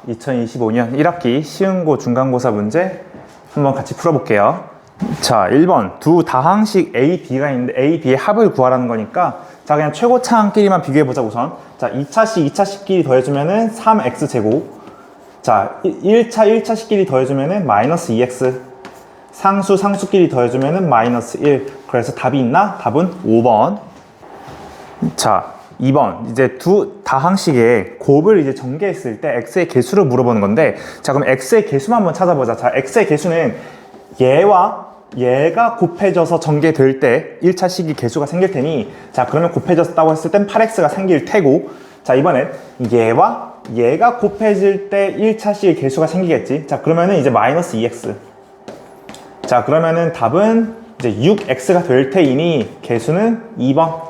2025년 1학기 시흥고 중간고사 문제 한번 같이 풀어볼게요. 자, 1번 두 다항식 A, B가 있는데 A, B의 합을 구하라는 거니까 자, 그냥 최고차항끼리만 비교해보자 우선. 자, 2차식, 2차식끼리 더해주면은 3x제곱. 자, 1차식끼리 더해주면은 마이너스 2x. 상수끼리 더해주면은 마이너스 1. 그래서 답이 있나? 답은 5번. 자, 2번 이제 두 다항식의 곱을 이제 전개했을 때 x의 개수를 물어보는 건데, 자, 그럼 x의 개수만 한번 찾아보자. 자, x의 개수는 얘와 얘가 곱해져서 전개될 때 1차식이 개수가 생길 테니, 자, 그러면 곱해졌다고 했을 땐 8x가 생길 테고, 자, 이번엔 얘와 얘가 곱해질 때 1차식의 개수가 생기겠지. 자, 그러면은 이제 마이너스 2x. 자, 그러면은 답은 이제 6x가 될 테이니 개수는 2번.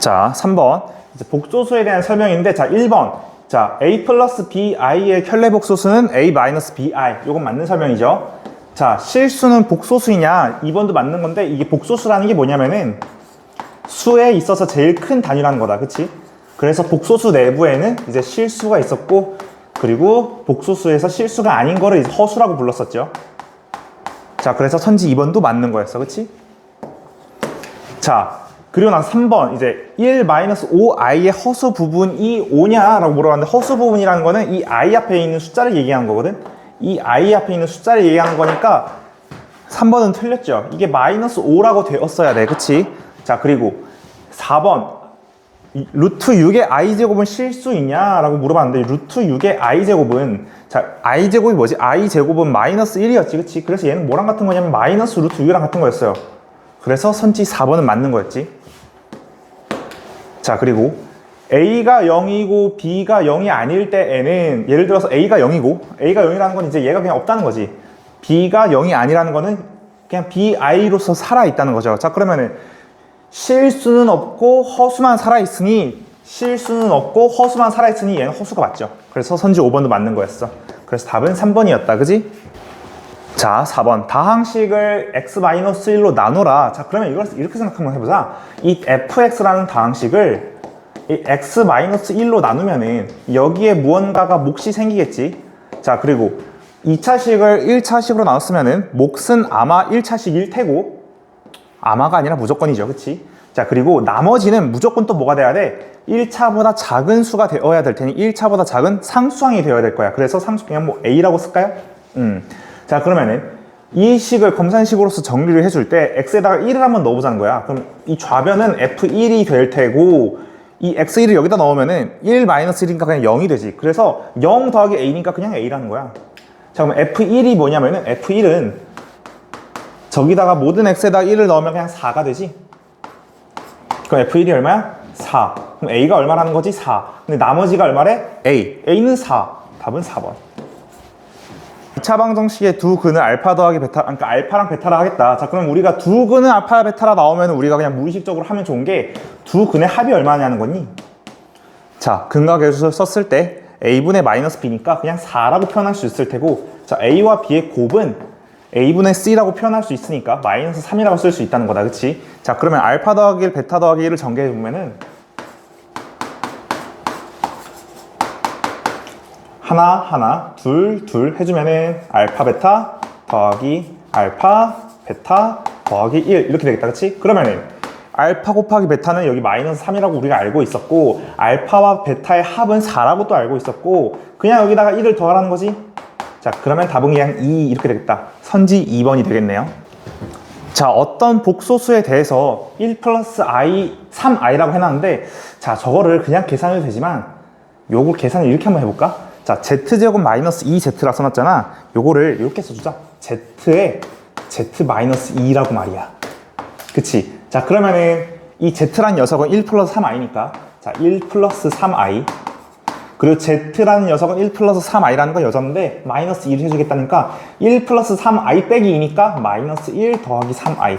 자, 3번 이제 복소수에 대한 설명인데, 자, 1번 자, a 플러스 bi의 켤레 복소수는 a 마이너스 bi. 요건 맞는 설명이죠. 자, 실수는 복소수이냐? 2번도 맞는 건데, 이게 복소수라는 게 뭐냐면은 수에 있어서 제일 큰 단위라는 거다. 그치? 그래서 복소수 내부에는 이제 실수가 있었고, 그리고 복소수에서 실수가 아닌 거를 이제 허수라고 불렀었죠. 자, 그래서 선지 2번도 맞는 거였어. 그치? 자, 그리고 나서 3번 이제 1-5i의 허수 부분이 5냐라고 물어봤는데, 허수 부분이라는 거는 이 i 앞에 있는 숫자를 얘기하는 거거든. 이 i 앞에 있는 숫자를 얘기하는 거니까 3번은 틀렸죠. 이게 마이너스 5라고 되었어야 돼. 그치? 자, 그리고 4번 루트 6의 i제곱은 실수이냐 라고 물어봤는데, 루트 6의 i제곱은, 자, i제곱이 뭐지? i제곱은 마이너스 1이었지. 그치? 그래서 얘는 뭐랑 같은 거냐면 마이너스 루트 6이랑 같은 거였어요. 그래서 선지 4번은 맞는 거였지. 자, 그리고 A가 0이고 B가 0이 아닐 때에는, 예를 들어서 A가 0이고, A가 0이라는 건 이제 얘가 그냥 없다는 거지. B가 0이 아니라는 거는 그냥 BI로서 살아있다는 거죠. 자, 그러면은 실수는 없고 허수만 살아있으니, 실수는 없고 허수만 살아있으니 얘는 허수가 맞죠. 그래서 선지 5번도 맞는 거였어. 그래서 답은 3번이었다. 그지? 자, 4번 다항식을 x-1로 나눠라. 자, 그러면 이걸 이렇게 생각 한번 해보자. 이 fx라는 다항식을 이 x-1로 나누면은 여기에 무언가가 몫이 생기겠지. 자, 그리고 2차식을 1차식으로 나눴으면은 몫은 아마 1차식일 테고, 아마가 아니라 무조건이죠. 그치? 자, 그리고 나머지는 무조건 또 뭐가 돼야 돼? 1차보다 작은 수가 되어야 될 테니 1차보다 작은 상수항이 되어야 될 거야. 그래서 상수 그냥 뭐 a라고 쓸까요? 자, 그러면은 이 식을 검산식으로서 정리를 해줄 때 x에다가 1을 한번 넣어보자는 거야. 그럼 이 좌변은 f1이 될 테고, 이 x1을 여기다 넣으면은 1-1이니까 그냥 0이 되지. 그래서 0 더하기 a니까 그냥 a라는 거야. 자, 그럼 f1이 뭐냐면은, f1은 저기다가 모든 x에다가 1을 넣으면 그냥 4가 되지. 그럼 f1이 얼마야? 4. 그럼 a가 얼마라는 거지? 4. 근데 나머지가 얼마래? a는 4. 답은 4번. 2차 방정식의 두 근을 알파 더하기 베타, 그러니까 알파랑 베타라 하겠다. 자, 그럼 우리가 두 근을 알파 베타라 나오면 우리가 그냥 무의식적으로 하면 좋은 게, 두 근의 합이 얼마냐는 거니? 자, 근과 계수를 썼을 때 a분의 마이너스 b니까 그냥 4라고 표현할 수 있을 테고, 자, a와 b의 곱은 a분의 c라고 표현할 수 있으니까 마이너스 3이라고 쓸 수 있다는 거다. 그치? 자, 그러면 알파 더하기 1, 베타 더하기 1을 전개해 보면은 하나, 둘 해주면은 알파 베타 더하기 알파 베타 더하기 1 이렇게 되겠다. 그치? 그러면은 알파 곱하기 베타는 여기 마이너스 3이라고 우리가 알고 있었고, 알파와 베타의 합은 4라고 또 알고 있었고, 그냥 여기다가 1을 더하라는 거지. 자, 그러면 답은 그냥 2 이렇게 되겠다. 선지 2번이 되겠네요. 자, 어떤 복소수에 대해서 1 플러스 i, 3i라고 해놨는데, 자, 저거를 그냥 계산해도 되지만 요거 계산을 이렇게 한번 해볼까? 자, z제곱 마이너스 2z라 써놨잖아. 요거를 이렇게 써주자. z에 z 마이너스 2라고 말이야. 그치? 자, 그러면은 이 z라는 녀석은 1 플러스 3i니까, 자, 1 플러스 3i. 그리고 z라는 녀석은 1 플러스 3i라는 건 여자인데 마이너스 2를 해주겠다니까 1 플러스 3i 빼기 2니까 마이너스 1 더하기 3i.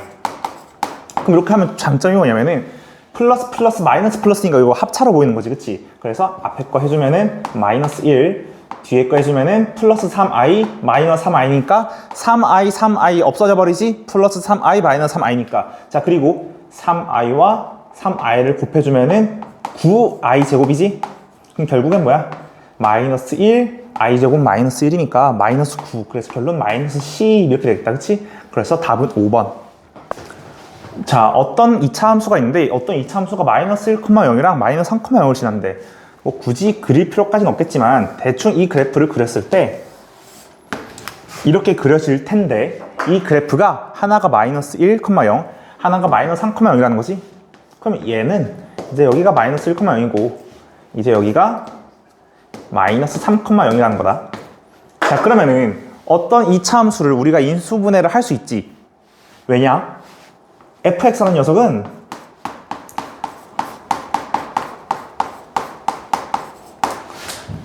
그럼 이렇게 하면 장점이 뭐냐면은 플러스 마이너스 플러스니까 이거 합차로 보이는 거지. 그치? 그래서 앞에 거 해주면은 마이너스 1, 뒤에 거 해주면은 플러스 3i 마이너스 3i니까 3i 없어져 버리지. 플러스 3i 마이너스 3i니까. 자, 그리고 3i와 3i를 곱해주면은 9i 제곱이지. 그럼 결국엔 뭐야? 마이너스 1, i제곱 마이너스 1이니까 마이너스 9. 그래서 결론 마이너스 C 이렇게 되겠다. 그치? 그래서 답은 5번. 자, 어떤 2차 함수가 있는데 어떤 2차 함수가 마이너스 1,0이랑 마이너스 3,0을 지났는데 뭐 굳이 그릴 필요까지는 없겠지만 대충 이 그래프를 그렸을 때 이렇게 그려질 텐데 이 그래프가 하나가 마이너스 1,0, 하나가 마이너스 3,0이라는 거지. 그럼 얘는 이제 여기가 마이너스 1,0이고 이제 여기가 마이너스 3,0이라는 거다. 자, 그러면은 어떤 2차 함수를 우리가 인수분해를 할 수 있지. 왜냐? fx라는 녀석은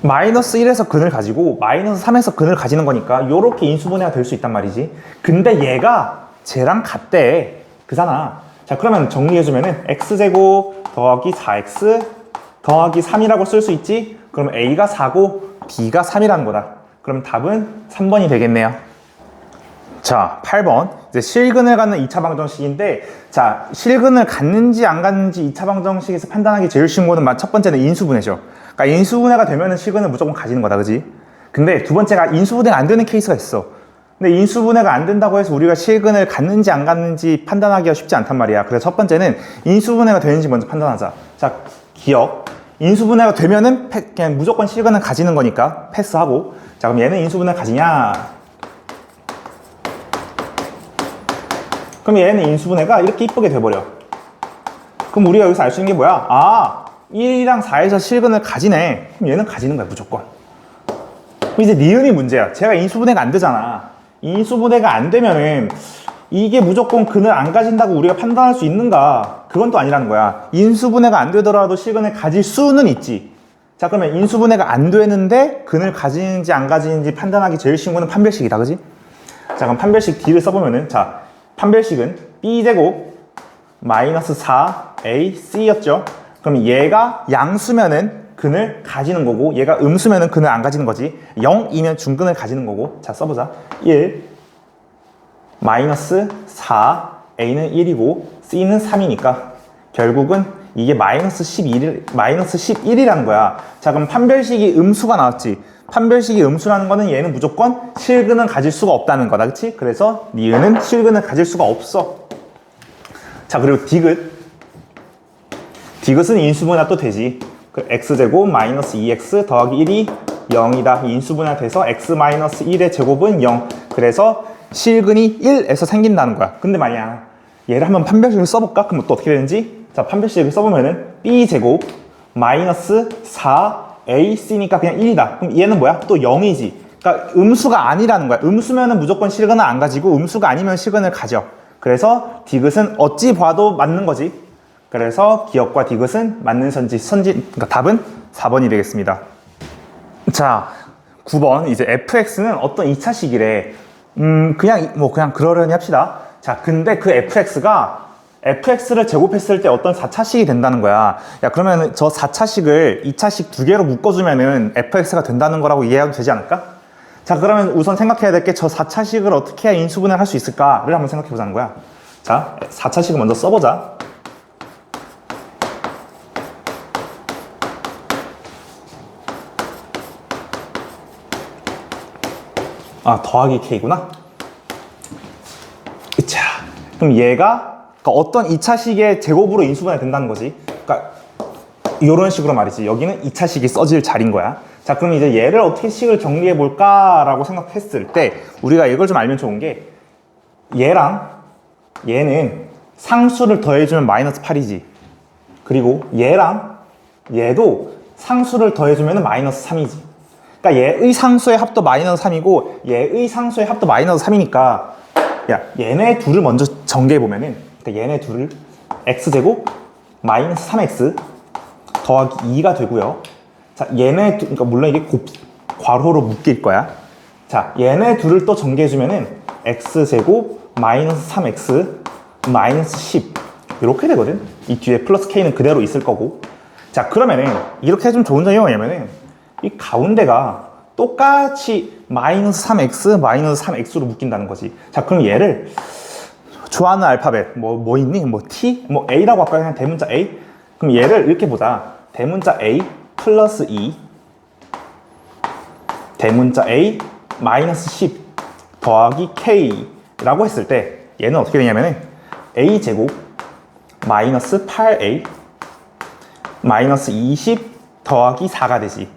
마이너스 1에서 근을 가지고 마이너스 3에서 근을 가지는 거니까 이렇게 인수분해가 될 수 있단 말이지. 근데 얘가 쟤랑 같대. 그잖아. 자, 그러면 정리해주면은 x제곱 더하기 4x 더하기 3이라고 쓸 수 있지. 그럼 a가 4고 b가 3이라는 거다. 그럼 답은 3번이 되겠네요. 자, 8번. 이제 실근을 갖는 2차 방정식인데, 자, 실근을 갖는지 안 갖는지 2차 방정식에서 판단하기 제일 쉬운 거는 첫 번째는 인수분해죠. 그러니까 인수분해가 되면은 실근을 무조건 가지는 거다, 그지? 근데 두 번째가 인수분해가 안 되는 케이스가 있어. 근데 인수분해가 안 된다고 해서 우리가 실근을 갖는지 안 갖는지 판단하기가 쉽지 않단 말이야. 그래서 첫 번째는 인수분해가 되는지 먼저 판단하자. 자, 기억. 인수분해가 되면은 그냥 무조건 실근을 가지는 거니까 패스하고. 자, 그럼 얘는 인수분해 가지냐? 그럼 얘는 인수분해가 이렇게 이쁘게 돼버려. 그럼 우리가 여기서 알 수 있는 게 뭐야? 아, 1이랑 4에서 실근을 가지네. 그럼 얘는 가지는 거야, 무조건. 그럼 이제 니은이 문제야. 제가 인수분해가 안 되잖아. 인수분해가 안 되면은 이게 무조건 근을 안 가진다고 우리가 판단할 수 있는가? 그건 또 아니라는 거야. 인수분해가 안 되더라도 실근을 가질 수는 있지. 자, 그러면 인수분해가 안 되는데 근을 가지는지 안 가지는지 판단하기 제일 쉬운 거는 판별식이다, 그지? 자, 그럼 판별식 D를 써보면은, 자, 판별식은 b제곱 마이너스 4ac였죠. 그럼 얘가 양수면은 근을 가지는 거고 얘가 음수면은 근을 안 가지는 거지. 0이면 중근을 가지는 거고. 자, 써보자. 1 마이너스 4 a는 1이고 c는 3이니까 결국은 이게 마이너스 11이라는 거야. 자, 그럼 판별식이 음수가 나왔지. 판별식이 음수라는 거는 얘는 무조건 실근은 가질 수가 없다는 거다. 그치? 그래서 니은은 실근을 가질 수가 없어. 자, 그리고 디귿. 디귿은 인수분해가 또 되지. 그 x제곱 마이너스 2x 더하기 1이 0이다. 인수분해가 돼서 x 마이너스 1의 제곱은 0. 그래서 실근이 1에서 생긴다는 거야. 근데 말이야, 얘를 한번 판별식을 써볼까? 그럼 또 어떻게 되는지? 자, 판별식을 써보면은 b제곱 마이너스 4ac니까 그냥 1이다. 그럼 얘는 뭐야? 또 0이지. 그러니까 음수가 아니라는 거야. 음수면은 무조건 실근을 안 가지고 음수가 아니면 실근을 가져. 그래서 디귿은 어찌 봐도 맞는 거지. 그래서 기억과 디귿은 맞는 그러니까 답은 4번이 되겠습니다. 자, 9번. 이제 fx는 어떤 2차식이래. 그냥 그러려니 합시다. 자, 근데 그 fx를 제곱했을 때 어떤 4차식이 된다는 거야. 야, 그러면 저 4차식을 2차식 두 개로 묶어주면은 fx가 된다는 거라고 이해해도 되지 않을까? 자, 그러면 우선 생각해야 될 게 저 4차식을 어떻게 해야 인수분해를 할 수 있을까를 한번 생각해 보자는 거야. 자, 4차식을 먼저 써보자. 아, 더하기 k구나? 으차. 그럼 얘가 어떤 2차식의 제곱으로 인수분해가 된다는 거지. 그러니까 이런 식으로 말이지. 여기는 2차식이 써질 자리인 거야. 자, 그럼 이제 얘를 어떻게 식을 정리해 볼까라고 생각했을 때 우리가 이걸 좀 알면 좋은 게 얘랑 얘는 상수를 더해주면 마이너스 8이지. 그리고 얘랑 얘도 상수를 더해주면 마이너스 3이지. 그러니까 얘의 상수의 합도 마이너스 3이고 얘의 상수의 합도 마이너스 3이니까 야, 얘네 둘을 먼저 전개해보면은, 그러니까 얘네 둘을 x제곱 마이너스 3x 더하기 2가 되고요. 자, 그러니까 물론 이게 괄호로 묶일 거야. 자, 얘네 둘을 또 전개해주면은 x제곱 마이너스 3x 마이너스 10 이렇게 되거든. 이 뒤에 플러스 k는 그대로 있을 거고. 자, 그러면은 이렇게 해주면 좋은 점이 뭐냐면은 이 가운데가 똑같이 마이너스 3x, 마이너스 3x로 묶인다는 거지. 자, 그럼 얘를 좋아하는 알파벳, 뭐 있니? 뭐 t? 뭐 a라고 할까? 그냥 대문자 a? 그럼 얘를 이렇게 보자. 대문자 a 플러스 2 대문자 A 마이너스 10 더하기 K라고 했을 때 얘는 어떻게 되냐면은 A제곱 마이너스 8A 마이너스 20 더하기 4가 되지.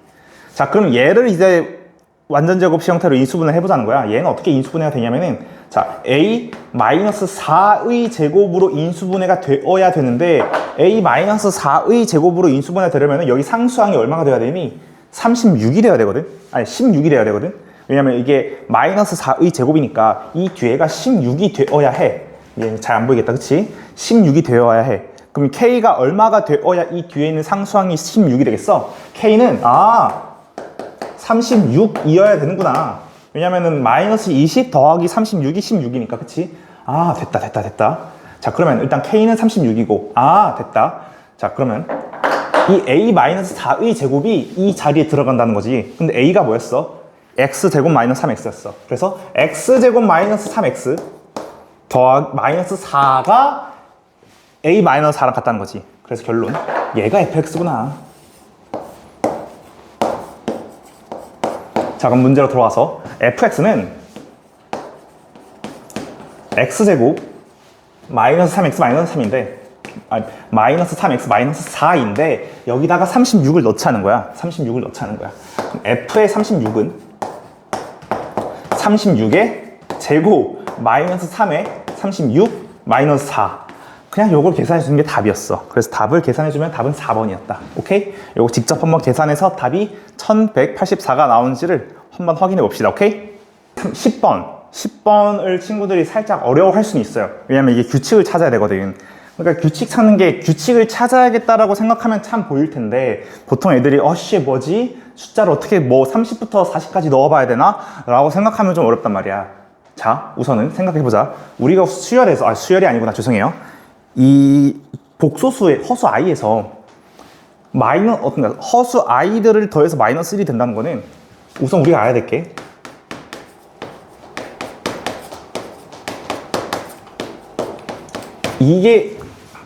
자, 그럼 얘를 이제 완전 제곱식 형태로 인수분해 해보자는 거야. 얘는 어떻게 인수분해가 되냐면은, 자, A 마이너스 4의 제곱으로 인수분해가 되어야 되는데, A 마이너스 4의 제곱으로 인수분해가 되려면은 여기 상수항이 얼마가 돼야 되니? 36이 돼야 되거든? 아니, 16이 돼야 되거든? 왜냐면 이게 마이너스 4의 제곱이니까 이 뒤에가 16이 되어야 해. 얘 잘 안 보이겠다, 그치? 16이 되어야 해. 그럼 K가 얼마가 되어야 이 뒤에 있는 상수항이 16이 되겠어? K는, 36이어야 되는구나. 왜냐면은 마이너스 20 더하기 36이 16이니까, 그치? 됐다. 자, 그러면 일단 K는 36이고, 됐다. 자, 그러면 이 A 마이너스 4의 제곱이 이 자리에 들어간다는 거지. 근데 A가 뭐였어? X제곱 마이너스 3X였어. 그래서 X제곱 마이너스 3X 더하기 마이너스 4가 A 마이너스 4랑 같다는 거지. 그래서 결론, 얘가 fx구나. 자, 그럼 문제로 들어와서 fx는 x제곱 마이너스 3x 마이너스 3인데 마이너스 3x 마이너스 4인데 여기다가 36을 넣자는 거야. 36을 넣자는 거야. 그럼 f의 36은 36의 제곱 마이너스 3의 36 마이너스 4. 그냥 요걸 계산해 주는 게 답이었어. 그래서 답을 계산해 주면 답은 4번이었다. 오케이? 요거 직접 한번 계산해서 답이 1184가 나오는지를 한번 확인해 봅시다. 오케이? 10번을 친구들이 살짝 어려워할 수는 있어요. 왜냐면 이게 규칙을 찾아야 되거든. 그러니까 규칙 찾는 게 규칙을 찾아야겠다라고 생각하면 참 보일 텐데 보통 애들이 뭐지? 숫자를 어떻게 30부터 40까지 넣어봐야 되나? 라고 생각하면 좀 어렵단 말이야. 자, 우선은 생각해보자. 우리가 수열에서, 수열이 아니구나. 죄송해요. 이 복소수의 허수 i에서 허수 i들을 더해서 마이너스 1이 된다는 거는 우선 우리가 알아야 될 게 이게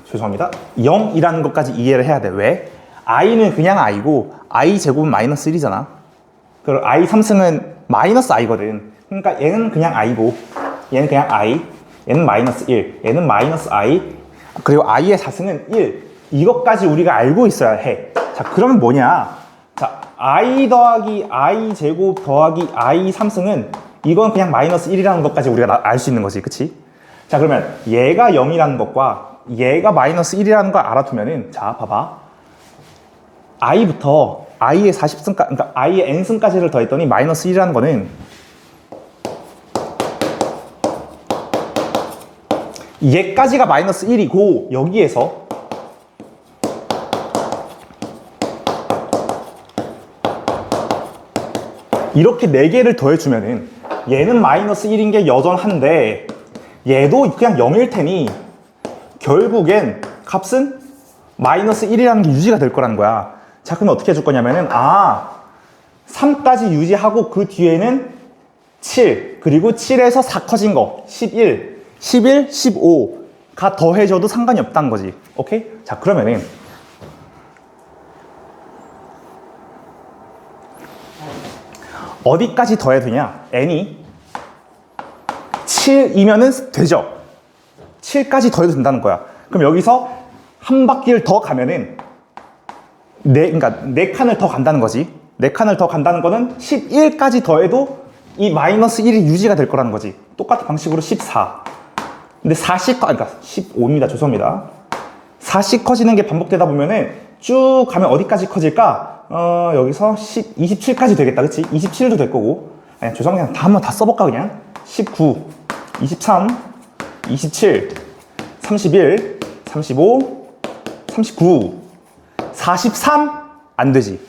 죄송합니다. 0이라는 것까지 이해를 해야 돼. 왜? i는 그냥 i고 i 제곱은 마이너스 1이잖아. 그리고 i 3승은 마이너스 i거든. 그러니까 얘는 그냥 i고 얘는 그냥 i, 얘는 마이너스 1, 얘는 마이너스 i, 그리고 i의 4승은 1. 이것까지 우리가 알고 있어야 해. 자, 그러면 뭐냐? 자, i 더하기 i 제곱 더하기 i 3승은 이건 그냥 마이너스 1이라는 것까지 우리가 알 수 있는 거지. 그치? 자, 그러면 얘가 0이라는 것과 얘가 마이너스 1이라는 걸 알아두면은, 자, 봐봐. i부터 i의 40승까지, 그러니까 i의 n승까지를 더했더니 마이너스 1이라는 거는 얘까지가 마이너스 1이고 여기에서 이렇게 4개를 더해주면은 얘는 마이너스 1인 게 여전한데 얘도 그냥 0일 테니 결국엔 값은 마이너스 1이라는 게 유지가 될 거라는 거야. 자, 그럼 어떻게 해줄 거냐면은 3까지 유지하고 그 뒤에는 7 그리고 7에서 4 커진 거 11 15가 더해져도 상관이 없다는 거지. 오케이? 자, 그러면은 어디까지 더해야 되냐? n이 7이면은 되죠? 7까지 더해도 된다는 거야. 그럼 여기서 한 바퀴를 더 가면은 그러니까 4칸을 더 간다는 거지. 4칸을 더 간다는 거는 11까지 더해도 이 마이너스 1이 유지가 될 거라는 거지. 똑같은 방식으로 14. 근데 15입니다. 죄송합니다. 4씩 커지는 게 반복되다 보면은 쭉 가면 어디까지 커질까? 여기서 27까지 되겠다. 그치? 27도 될 거고. 아니, 죄송합니다. 그냥 한번 다 써볼까, 그냥? 19, 23, 27, 31, 35, 39, 43? 안 되지.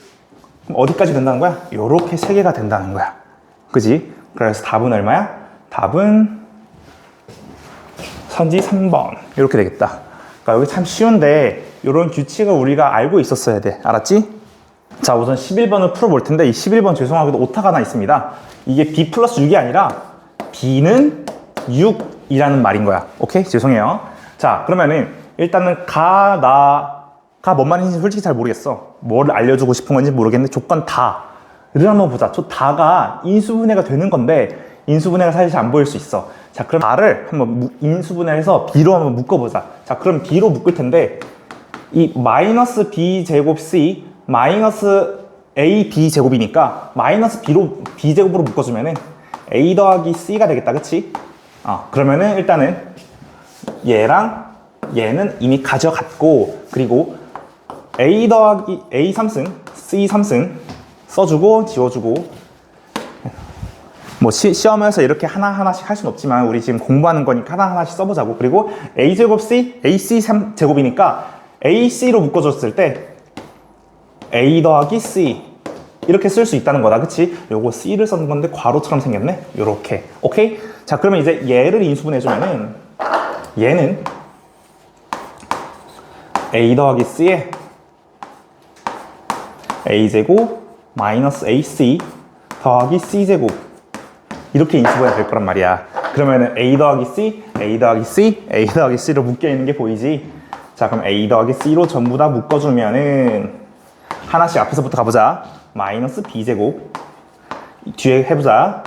그럼 어디까지 된다는 거야? 요렇게 3개가 된다는 거야. 그지? 그래서 답은 얼마야? 답은 선지 3번. 이렇게 되겠다. 그러니까 여기 참 쉬운데 이런 규칙을 우리가 알고 있었어야 돼. 알았지? 자, 우선 11번을 풀어볼 텐데 이 11번 죄송하게도 오타가 하나 있습니다. 이게 b 플러스 6이 아니라 b는 6이라는 말인 거야. 오케이? 죄송해요. 자, 그러면은 일단은 가가 뭔 말인지 솔직히 잘 모르겠어. 뭘 알려주고 싶은 건지 모르겠는데 조건 다 한번 보자. 저 다가 인수분해가 되는 건데 인수분해가 사실 잘 안 보일 수 있어. 자, 그럼 다를 한번 인수분해해서 b로 한번 묶어보자. 자, 그럼 b로 묶을 텐데 이 마이너스 b 제곱 c 마이너스 a b 제곱이니까 마이너스 b 제곱으로 묶어주면은 a 더하기 c가 되겠다, 그치? 그러면은 일단은 얘랑 얘는 이미 가져갔고, 그리고 a 더하기 a 3승 c 3승 써주고 지워주고. 뭐 시험에서 이렇게 하나하나씩 할 수는 없지만 우리 지금 공부하는 거니까 하나하나씩 써보자고. 그리고 a제곱 c, ac 3제곱이니까 ac로 묶어줬을 때 a 더하기 c 이렇게 쓸 수 있다는 거다, 그치? 요거 c를 썼는 건데 괄호처럼 생겼네? 요렇게. 오케이? 자, 그러면 이제 얘를 인수분해주면은 얘는 a 더하기 c에 a제곱 마이너스 ac 더하기 c제곱 이렇게 인수분해 될 거란 말이야. 그러면은 a 더하기 c, a 더하기 c, a 더하기 c로 묶여있는 게 보이지? 자, 그럼 a 더하기 c로 전부 다 묶어주면은 하나씩 앞에서부터 가보자. 마이너스 b제곱 뒤에 해보자.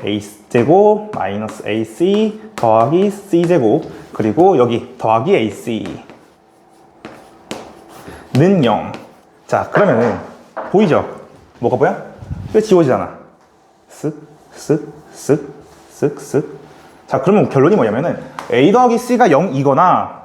a제곱 마이너스 ac 더하기 c제곱 그리고 여기 더하기 ac 는 0. 자, 그러면은 보이죠? 뭐가 보여? 왜 지워지잖아. 쓱 쓱 쓱 쓱 쓱. 자, 그러면 결론이 뭐냐면은 a 더하기 c가 0이거나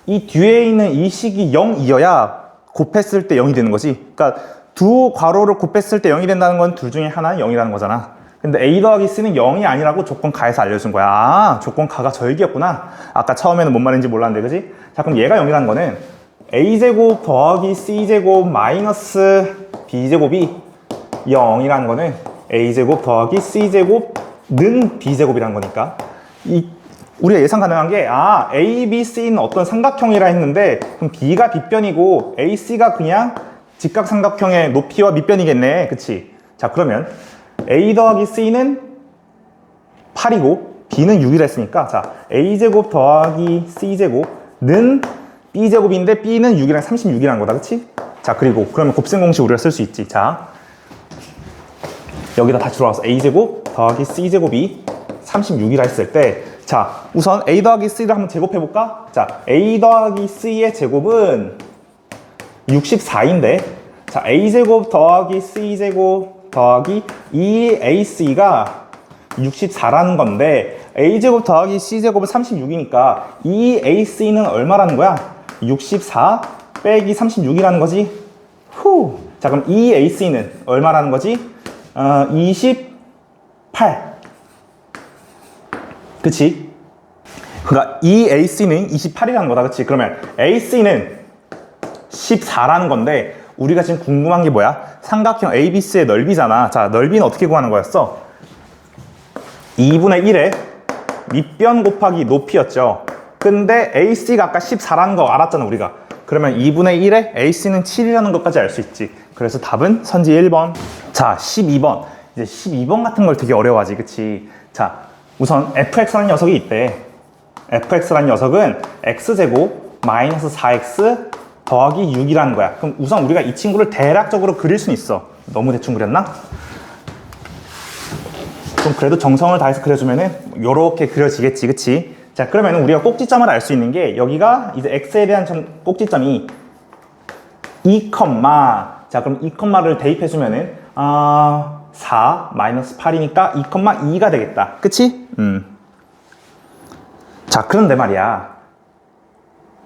이 뒤에 있는 이 식이 0이어야 곱했을 때 0이 되는 거지. 그러니까 두 괄호를 곱했을 때 0이 된다는 건 둘 중에 하나는 0이라는 거잖아. 근데 a 더하기 c는 0이 아니라고 조건 가에서 알려준 거야. 조건 가가 절기였구나. 아까 처음에는 뭔 말인지 몰랐는데, 그지? 자, 그럼 얘가 0이라는 거는 a제곱 더하기 c제곱 마이너스 b제곱이 0이라는 거는 a제곱 더하기 c제곱는 b제곱이라는 거니까 우리가 예상 가능한 게 a, b, c는 어떤 삼각형이라 했는데 그럼 b가 빗변이고 a, c가 그냥 직각삼각형의 높이와 밑변이겠네, 그치? 자, 그러면 a 더하기 c는 8이고 b는 6이라 했으니까 자, a제곱 더하기 c제곱는 b제곱인데 b는 6이랑 36이라는 거다, 그치? 자, 그리고 그러면 곱셈 공식 우리가 쓸 수 있지. 자, 여기다 다시 들어와서 a제곱 더하기 c제곱이 36이라 했을 때 자, 우선 a 더하기 c를 한번 제곱해볼까? 자, a 더하기 c의 제곱은 64인데 자, a제곱 더하기 c제곱 더하기 2ac가 64라는 건데 a제곱 더하기 c제곱은 36이니까 2ac는 얼마라는 거야? 64 빼기 36이라는 거지. 후. 자, 그럼 2ac는 얼마라는 거지? 28. 그치? 그러니까 EAC는 28이라는 거다, 그치? 그러면 AC는 14라는 건데 우리가 지금 궁금한 게 뭐야? 삼각형 ABC의 넓이잖아. 자, 넓이는 어떻게 구하는 거였어? 2분의 1의 밑변 곱하기 높이였죠. 근데 AC가 아까 14라는 거 알았잖아, 우리가. 그러면 2분의 1에 AC는 7이라는 것까지 알 수 있지. 그래서 답은 선지 1번. 자, 12번. 이제 12번 같은 걸 되게 어려워하지, 그치? 자, 우선 fx라는 녀석이 있대. fx라는 녀석은 x제곱 마이너스 4x 더하기 6이라는 거야. 그럼 우선 우리가 이 친구를 대략적으로 그릴 수는 있어. 너무 대충 그렸나? 좀 그래도 정성을 다해서 그려주면은 요렇게 그려지겠지, 그치? 자, 그러면 우리가 꼭지점을 알 수 있는 게 여기가 이제 x에 대한 꼭지점이 2, 자, 그럼 2를 대입해주면은 4 마이너스 8이니까 2,2가 되겠다. 그치? 자, 그런데 말이야.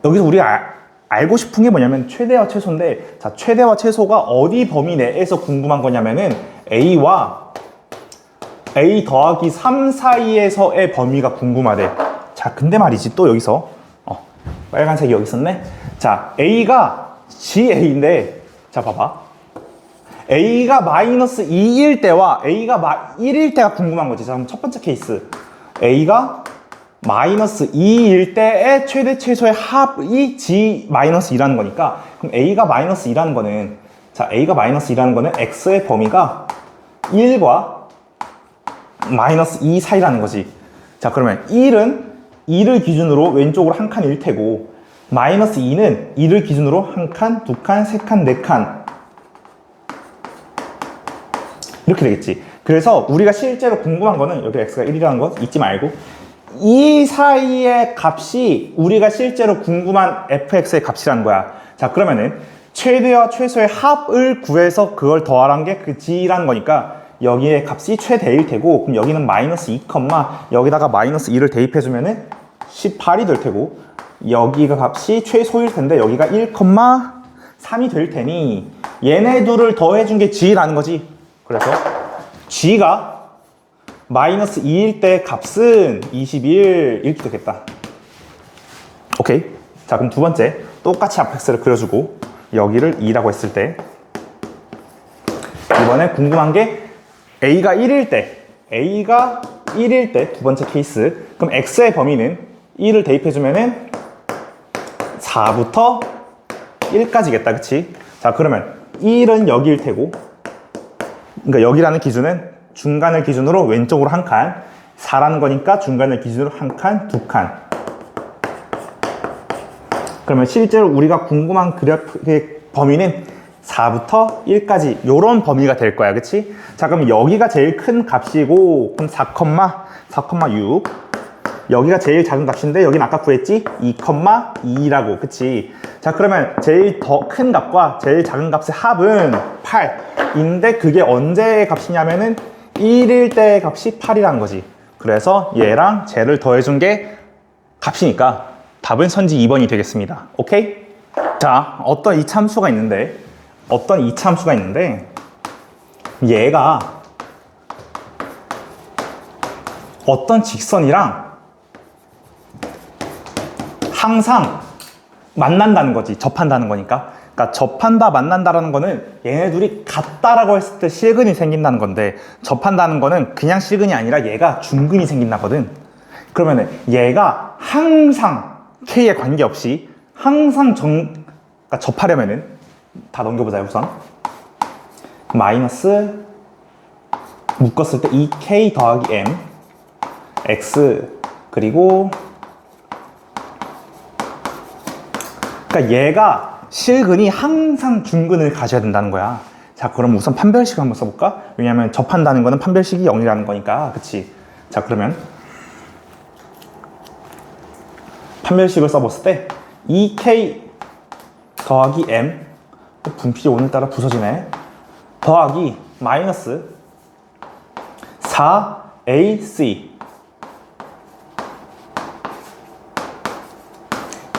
여기서 우리가 알고 싶은 게 뭐냐면 최대와 최소인데 자, 최대와 최소가 어디 범위 내에서 궁금한 거냐면은 a와 a 더하기 3 사이에서의 범위가 궁금하대. 자, 근데 말이지 또 여기서 빨간색이 여기 있었네. 자, a가 GA인데 자, 봐봐. a가 마이너스 2일 때와 a가 1일 때가 궁금한 거지. 자, 그럼 첫 번째 케이스 a가 마이너스 2일 때의 최대 최소의 합이 g-2라는 거니까 그럼 a가 마이너스 2라는 거는 자, a가 마이너스 2라는 거는 x의 범위가 1과 마이너스 2 사이라는 거지. 자, 그러면 1은 2를 기준으로 왼쪽으로 한 칸 1태고 마이너스 2는 2를 기준으로 한 칸, 두 칸, 세 칸, 네 칸 이렇게 되겠지. 그래서 우리가 실제로 궁금한 거는 여기 x가 1이라는 거 잊지 말고 이 사이의 값이 우리가 실제로 궁금한 fx의 값이라는 거야. 자, 그러면은 최대와 최소의 합을 구해서 그걸 더하라는 게 그 g라는 거니까 여기에 값이 최대일 테고, 그럼 여기는 마이너스 2, 여기다가 마이너스 2를 대입해주면은 18이 될 테고, 여기가 값이 최소일 텐데 여기가 1,3이 될 테니 얘네 둘을 더해준 게 g라는 거지. 그래서 g가 마이너스 2일 때 값은 21 이렇게 되겠다. 오케이. 자, 그럼 두 번째 똑같이 fx를 그려주고 여기를 2라고 했을 때 이번에 궁금한 게 a가 1일 때 두 번째 케이스. 그럼 x의 범위는 1을 대입해주면은 4부터 1까지겠다. 그치? 자, 그러면 1은 여기일 테고, 그러니까 여기라는 기준은 중간을 기준으로 왼쪽으로 한 칸, 4라는 거니까 중간을 기준으로 한 칸, 두 칸. 그러면 실제로 우리가 궁금한 그래프의 범위는 4부터 1까지 요런 범위가 될 거야. 그치? 자, 그럼 여기가 제일 큰 값이고, 그럼 4,6. 여기가 제일 작은 값인데 여기는 아까 구했지? 2,2라고. 그치? 자, 그러면 제일 더 큰 값과 제일 작은 값의 합은 8인데 그게 언제의 값이냐면은 1일 때의 값이 8이라는 거지. 그래서 얘랑 쟤를 더해준 게 값이니까 답은 선지 2번이 되겠습니다. 오케이? 자, 어떤 이참수가 있는데 얘가 어떤 직선이랑 항상 만난다는 거지. 접한다는 거니까. 그러니까 접한다, 만난다라는 거는 얘네 둘이 같다라고 했을 때 실근이 생긴다는 건데, 접한다는 거는 그냥 실근이 아니라 얘가 중근이 생긴다거든. 그러면은 얘가 항상 k에 관계없이 항상 그러니까 접하려면은 다 넘겨보자. 우선 마이너스 묶었을 때 2k 더하기 m x 그리고 그러니까 얘가 실근이 항상 중근을 가져야 된다는 거야. 자, 그럼 우선 판별식을 한번 써볼까? 왜냐면 접한다는 거는 판별식이 0이라는 거니까. 그치? 자, 그러면 판별식을 써봤을 때 2k 더하기 m 분필이 오늘따라 부서지네. 더하기 마이너스 4ac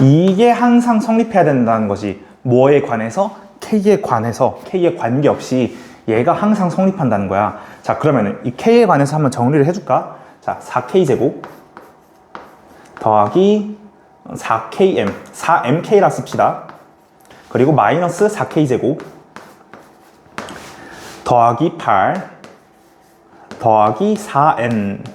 이게 항상 성립해야 된다는 거지. 뭐에 관해서? k에 관해서. k에 관계없이 얘가 항상 성립한다는 거야. 자, 그러면은 이 k에 관해서 한번 정리를 해줄까? 자, 4k제곱 더하기 4km 4mk라 씁시다. 그리고 마이너스 4k제곱 더하기 8 더하기 4n.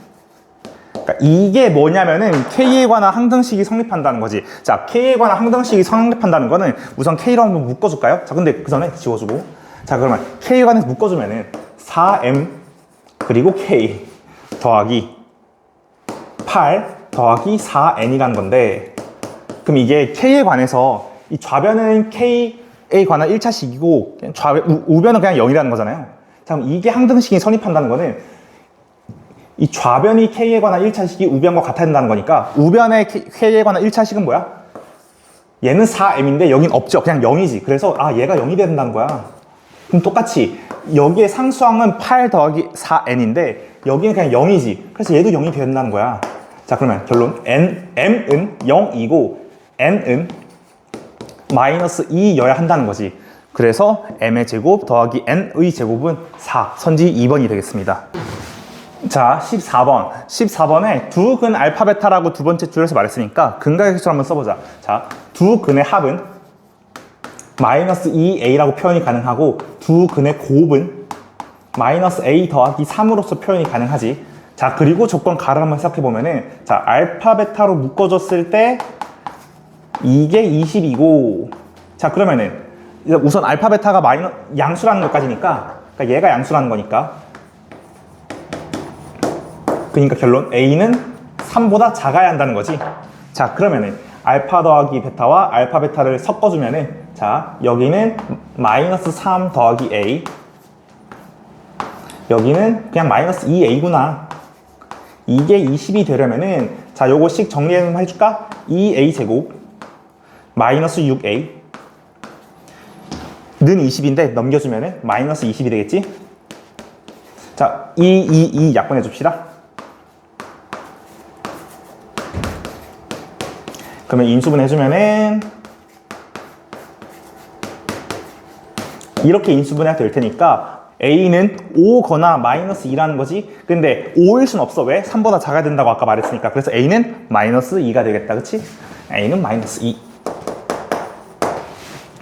그러니까 이게 뭐냐면은 k에 관한 항등식이 성립한다는 거지. 자, k에 관한 항등식이 성립한다는 거는 우선 k로 한번 묶어줄까요? 자, 근데 그 전에 지워주고. 자, 그러면 k에 관해서 묶어주면은 4m 그리고 k 더하기 8 더하기 4n이라는 건데, 그럼 이게 k에 관해서 이 좌변은 k에 관한 1차식이고 우변은 그냥 0이라는 거잖아요. 자, 그럼 이게 항등식이 성립한다는 거는 이 좌변이 k에 관한 1차식이 우변과 같아야 된다는 거니까 우변의 k에 관한 1차식은 뭐야? 얘는 4m인데 여긴 없죠. 그냥 0이지. 그래서 얘가 0이 돼야 된다는 거야. 그럼 똑같이 여기에 상수항은 8 더하기 4n인데 여기는 그냥 0이지. 그래서 얘도 0이 돼야 된다는 거야. 자, 그러면 결론 m은 0이고 n은 마이너스 2여야 한다는 거지. 그래서 m의 제곱 더하기 n의 제곱은 4, 선지 2번이 되겠습니다. 자, 14번에 두 근 알파 베타라고 두 번째 줄에서 말했으니까 근각의 획수를 한번 써보자. 자, 두 근의 합은 마이너스 2a라고 표현이 가능하고 두 근의 곱은 마이너스 a 더하기 3으로서 표현이 가능하지. 자, 그리고 조건 가를 한번 생각해보면은, 자, 알파 베타로 묶어줬을 때 이게 20이고, 자, 그러면은 우선 알파 베타가 양수라는 것까지니까, 그러니까 얘가 양수라는 거니까, 그러니까 결론 a는 3보다 작아야 한다는 거지. 자, 그러면은 알파 더하기 베타와 알파 베타를 섞어주면은, 자, 여기는 마이너스 3 더하기 a 여기는 그냥 마이너스 2a구나. 이게 20이 되려면은 자 요거씩 정리 좀 해줄까? 2a 제곱 마이너스 6a 는 20인데 넘겨주면은 마이너스 20이 되겠지? 자 2 약분해 줍시다. 그러면 인수분 해주면은 이렇게 인수분해가 될 테니까 A는 5거나 마이너스 2라는 거지. 근데 5일 순 없어. 왜? 3보다 작아야 된다고 아까 말했으니까. 그래서 A는 마이너스 2가 되겠다. 그치? A는 마이너스 2.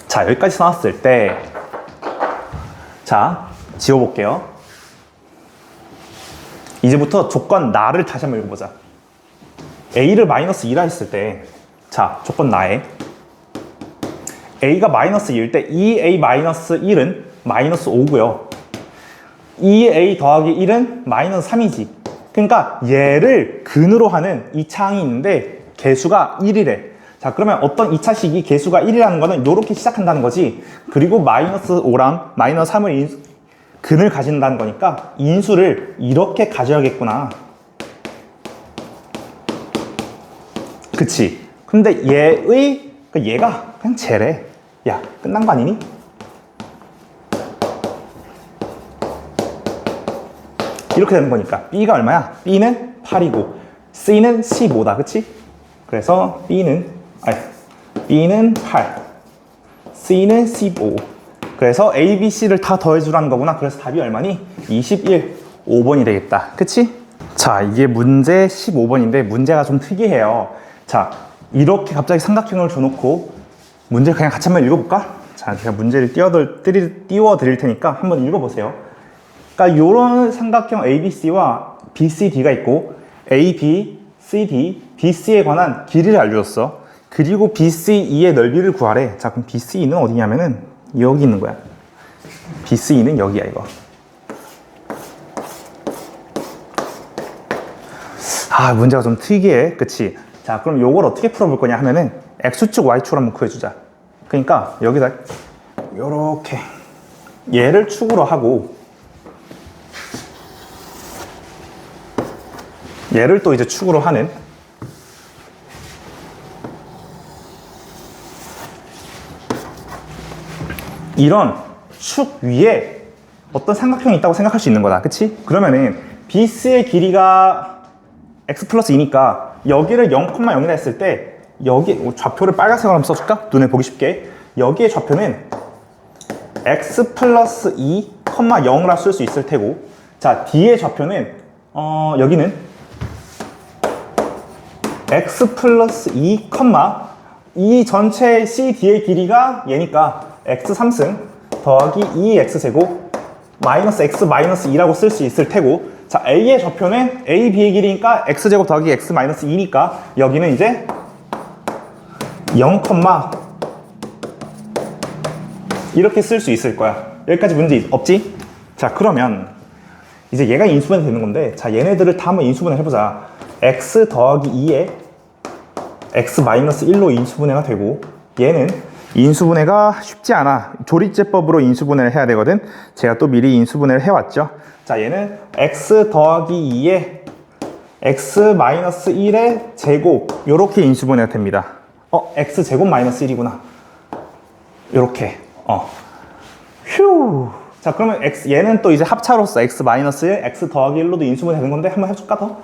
자, 여기까지 나왔을 때 자, 지워볼게요. 이제부터 조건 나를 다시 한번 읽어보자. A를 마이너스 2라 했을 때 자, 조건 나에 A가 마이너스 2일 때 2A 마이너스 1은 마이너스 5고요. 2A 더하기 1은 마이너스 3이지. 그러니까 얘를 근으로 하는 2차항이 있는데 개수가 1이래. 자, 그러면 어떤 2차식이 개수가 1이라는 거는 이렇게 시작한다는 거지. 그리고 마이너스 5랑 마이너스 3을 근을 가진다는 거니까 인수를 이렇게 가져야겠구나. 그치? 근데 얘가 그냥 쟤래. 야, 끝난 거 아니니? 이렇게 되는 거니까 B가 얼마야? B는 8이고 C는 15다. 그치? 그래서 B는 8 C는 15. 그래서 A, B, C를 다 더해주라는 거구나. 그래서 답이 얼마니? 21, 5번이 되겠다. 그치? 자, 이게 문제 15번인데 문제가 좀 특이해요. 자, 이렇게 갑자기 삼각형을 줘놓고 문제를 그냥 같이 한번 읽어볼까? 자, 제가 문제를 띄워드릴 테니까 한번 읽어보세요. 그러니까 이런 삼각형 ABC와 BCD가 있고 AB, CD, BC에 관한 길이를 알려줬어. 그리고 BCE의 넓이를 구하래. 자, 그럼 BCE는 어디냐면은 여기 있는 거야. BCE는 여기야, 이거. 아, 문제가 좀 특이해. 그치? 자, 그럼 요걸 어떻게 풀어볼 거냐 하면은 X축, Y축을 한번 구해주자. 그러니까 여기다 요렇게 얘를 축으로 하고 얘를 또 이제 축으로 하는 이런 축 위에 어떤 삼각형이 있다고 생각할 수 있는 거다. 그치? 그러면은 BC의 길이가 X 플러스 2니까 여기를 0,0이라 했을 때 여기 좌표를 빨간색으로 한번 써줄까? 눈에 보기 쉽게. 여기의 좌표는 X 플러스 2, 0라 쓸 수 있을 테고 자, D의 좌표는 여기는 X 플러스 2, 이 전체 CD의 길이가 얘니까 X 3승 더하기 2X 제곱 마이너스 X 마이너스 2라고 쓸 수 있을 테고 자, A의 좌표는 A, B의 길이니까 X 제곱 더하기 X 마이너스 2니까 여기는 이제 0, 이렇게 쓸 수 있을 거야. 여기까지 문제 없지? 자, 그러면 이제 얘가 인수분해 되는 건데 자, 얘네들을 다 한번 인수분해 해보자. X 더하기 2에 X 마이너스 1로 인수분해가 되고 얘는 인수분해가 쉽지 않아. 조리제법으로 인수분해를 해야 되거든. 제가 또 미리 인수분해를 해왔죠. 자, 얘는 X 더하기 2에 X 마이너스 1의 제곱 요렇게 인수분해가 됩니다. X 제곱 마이너스 1이구나. 요렇게. 휴. 자, 그러면 얘는 또 이제 합차로서 X 마이너스 1, X 더하기 1로도 인수분해 되는 건데 한번 해줄까 더?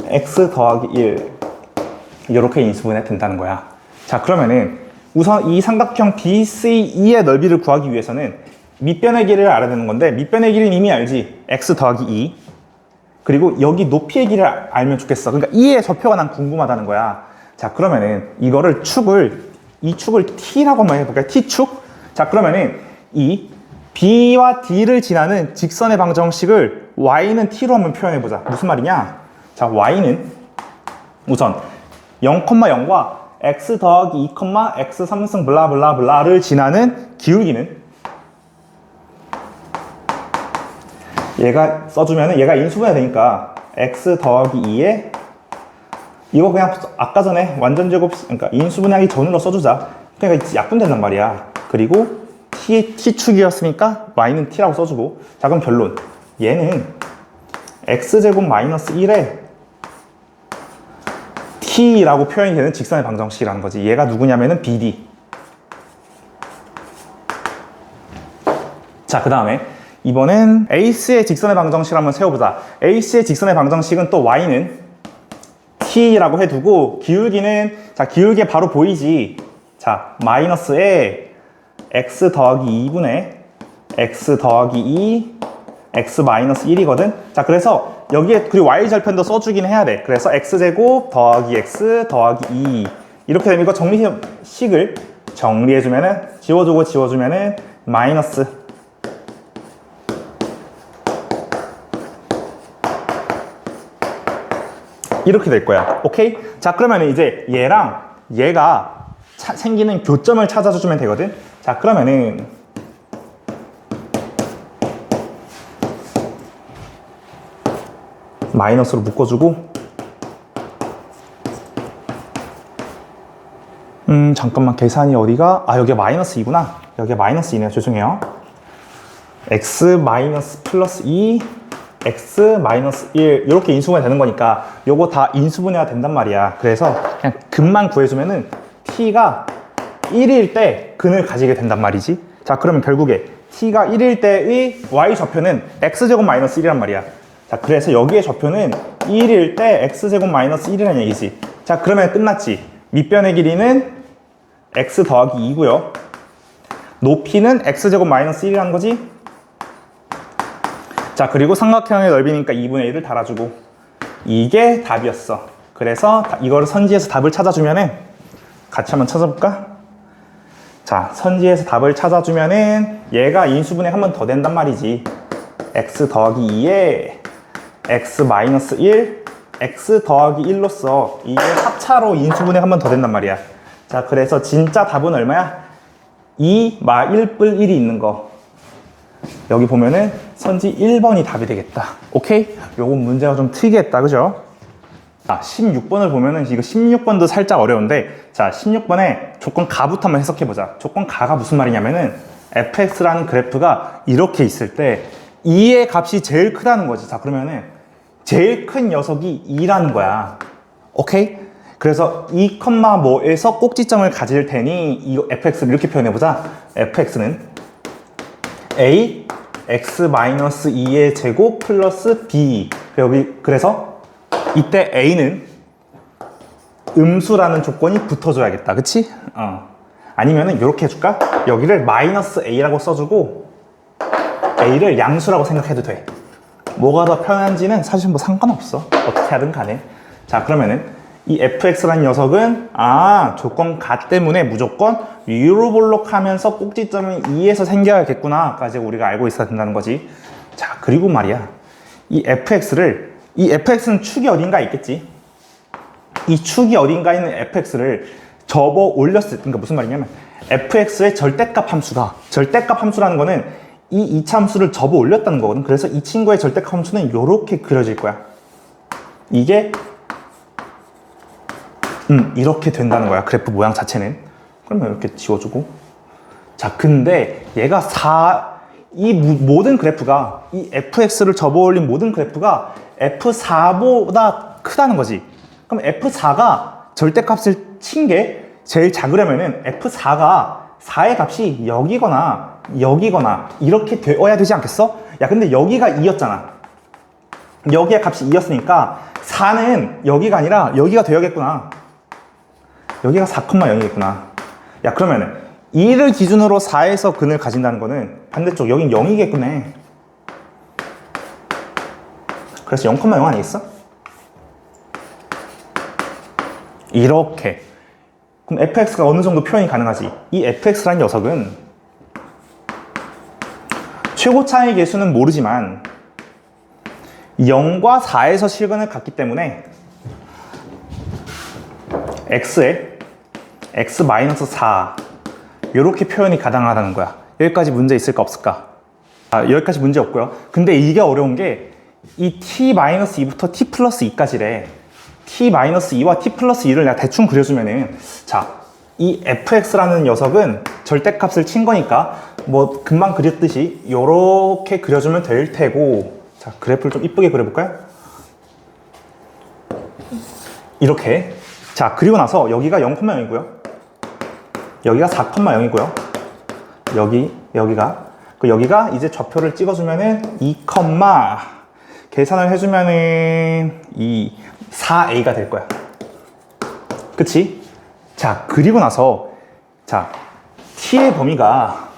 X 더하기 1 이렇게 인수분해 된다는 거야. 자, 그러면은 우선 이 삼각형 BCE의 넓이를 구하기 위해서는 밑변의 길이를 알아야 되는 건데 밑변의 길이는 이미 알지? X 더하기 2 그리고 여기 높이의 길이를 알면 좋겠어. 그러니까 2의 좌표가 난 궁금하다는 거야. 자, 그러면은 이거를 이 축을 T라고 한번 해볼까요? T축? 자, 그러면은 이 B와 D를 지나는 직선의 방정식을 Y는 T로 한번 표현해보자. 무슨 말이냐? 자, Y는 우선 0,0과 X 더하기 2, X 3승 블라블라블라를 지나는 기울기는 얘가 써주면은 얘가 인수분해 되니까 X 더하기 2에 이거 그냥 아까 전에 완전 제곱 그러니까 인수분해하기 전으로 써주자. 그러니까 약분된단 말이야. 그리고 T축이었으니까 Y는 T라고 써주고 자, 그럼 결론 얘는 x제곱 마이너스 1에 t라고 표현이 되는 직선의 방정식이라는 거지. 얘가 누구냐면은 bd. 자, 그 다음에 이번엔 AC의 직선의 방정식을 한번 세워보자. AC의 직선의 방정식은 또 y는 t라고 해두고 기울기는, 자, 기울기 바로 보이지. 자, 마이너스에 x 더하기 2분의 x 더하기 2 x 마이너스 1이거든. 자, 그래서 여기에 그리고 y절편도 써주긴 해야 돼. 그래서 x제곱 더하기 x 더하기 2 이렇게 되면 이거 정리식을 정리해주면은 지워주면은 마이너스 이렇게 될 거야. 오케이? 자, 그러면 이제 얘랑 얘가 생기는 교점을 찾아주면 되거든. 자, 그러면은 마이너스로 묶어주고, 잠깐만, 계산이 어디가? 아, 여기가 마이너스 2구나. 여기가 마이너스 2네요. 죄송해요. x 마이너스 플러스 2 x 마이너스 1 이렇게 인수분해 되는 거니까 요거 다 인수분해가 된단 말이야. 그래서 그냥 근만 구해주면은 t가 1일 때 근을 가지게 된단 말이지. 자, 그러면 결국에 t가 1일 때의 y좌표는 x제곱 마이너스 1이란 말이야. 자, 그래서 여기에 좌표는 1일 때 x제곱 마이너스 1이라는 얘기지. 자, 그러면 끝났지. 밑변의 길이는 x 더하기 2고요. 높이는 x제곱 마이너스 1이라는 거지. 자, 그리고 삼각형의 넓이니까 2분의 1을 달아주고, 이게 답이었어. 그래서 이거를 선지해서 답을 찾아주면은, 같이 한번 찾아볼까? 자, 선지해서 답을 찾아주면은 얘가 인수분해 한 번 더 된단 말이지. x 더하기 2에 x 마이너스 1 x 더하기 1로서 이게 합차로 인수분해 한 번 더 된단 말이야. 자, 그래서 진짜 답은 얼마야? 2 마 1 뿔 1이 있는 거. 여기 보면은 선지 1번이 답이 되겠다. 오케이? 요건 문제가 좀 특이했다. 그죠? 자, 16번을 보면은 이거 16번도 살짝 어려운데, 자, 16번에 조건 가부터 한번 해석해보자. 조건 가가 무슨 말이냐면은 fx라는 그래프가 이렇게 있을 때 2의 값이 제일 크다는 거지. 자, 그러면은 제일 큰 녀석이 2라는 거야. 오케이? 그래서 2, 뭐에서 꼭지점을 가질 테니 이 fx를 이렇게 표현해보자. fx는 a x-2의 제곱 플러스 b. 그래서 이때 a는 음수라는 조건이 붙어줘야겠다. 그치? 아니면은 이렇게 해줄까? 여기를 마이너스 a라고 써주고 a를 양수라고 생각해도 돼. 뭐가 더 편한지는 사실 뭐 상관없어. 어떻게 하든 간에. 자, 그러면은 이 fx라는 녀석은 조건 가 때문에 무조건 위로 볼록하면서 꼭지점은 2에서 생겨야겠구나 까지 우리가 알고 있어야 된다는 거지. 자, 그리고 말이야, 이 fx는 축이 어딘가 있겠지. 이 축이 어딘가 있는 fx를 접어 올렸을 때, 그러니까 무슨 말이냐면 fx의 절대값 함수라는 거는 이 이차함수를 접어 올렸다는 거거든. 그래서 이 친구의 절대값 함수는 이렇게 그려질 거야. 이게 이렇게 된다는 거야. 그래프 모양 자체는. 그러면 이렇게 지워주고. 자, 근데 얘가 이 모든 그래프가, 이 fx를 접어 올린 모든 그래프가 f4보다 크다는 거지. 그럼 f4가 절대값을 친 게 제일 작으려면은 f4가 4의 값이 여기거나 이렇게 되어야 되지 않겠어? 야, 근데 여기가 2였잖아. 여기의 값이 2였으니까 4는 여기가 아니라 여기가 되어야겠구나. 여기가 4,0이겠구나. 야, 그러면은 2를 기준으로 4에서 근을 가진다는 거는 반대쪽 여긴 0이겠구나. 그래서 0,0 아니겠어? 이렇게. 그럼 fx가 어느 정도 표현이 가능하지? 이 fx라는 녀석은 최고 차이 계수는 모르지만 0과 4에서 실근을 갖기 때문에 x에 x-4 이렇게 표현이 가능하다는 거야. 여기까지 문제 있을까 없을까? 여기까지 문제 없고요. 근데 이게 어려운 게 이 t-2부터 t 플러스 2까지래. t-2와 t 플러스 2를 내가 대충 그려주면은, 자, 이 fx라는 녀석은 절대값을 친 거니까 뭐 금방 그렸듯이 이렇게 그려주면 될 테고, 자, 그래프를 좀 이쁘게 그려볼까요? 이렇게. 자, 그리고 나서 여기가 0,0이고요. 여기가 4,0이고요. 여기가 이제 좌표를 찍어주면은 2, 계산을 해주면은 4a가 될 거야. 그치? 자, 그리고 나서, 자, t의 범위가